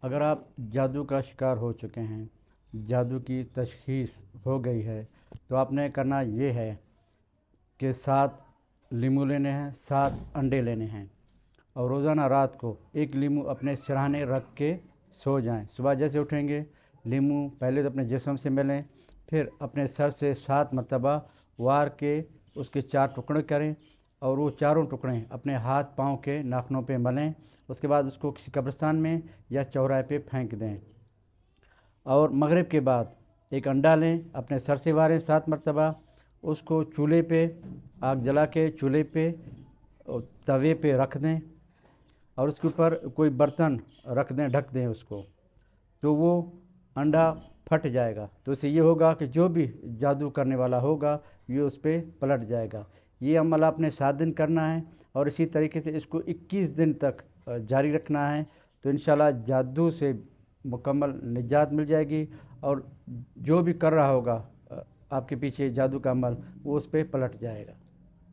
اگر آپ جادو کا شکار ہو چکے ہیں، جادو کی تشخیص ہو گئی ہے، تو آپ نے کرنا یہ ہے کہ 7 لیمو لینے ہیں، 7 انڈے لینے ہیں، اور روزانہ رات کو 1 لیمو اپنے سرہانے رکھ کے سو جائیں۔ صبح جیسے اٹھیں گے لیمو پہلے تو اپنے جسم سے ملیں، پھر اپنے سر سے 7 مرتبہ وار کے اس کے 4 ٹکڑے کریں، اور وہ چاروں ٹکڑے اپنے ہاتھ پاؤں کے ناخنوں پہ ملیں۔ اس کے بعد اس کو کسی قبرستان میں یا چوراہے پہ پھینک دیں، اور مغرب کے بعد 1 انڈا لیں، اپنے سر سے واریں 7 مرتبہ، اس کو چولہے پہ آگ جلا کے چولہے پہ توے پہ رکھ دیں، اور اس کے اوپر کوئی برتن رکھ دیں، ڈھک دیں اس کو، تو وہ انڈا پھٹ جائے گا۔ تو اس سے یہ ہوگا کہ جو بھی جادو کرنے والا ہوگا یہ اس پہ پلٹ جائے گا۔ یہ عمل آپ نے 7 دن کرنا ہے، اور اسی طریقے سے اس کو 21 دن تک جاری رکھنا ہے، تو انشاءاللہ جادو سے مکمل نجات مل جائے گی، اور جو بھی کر رہا ہوگا آپ کے پیچھے جادو کا عمل وہ اس پہ پلٹ جائے گا۔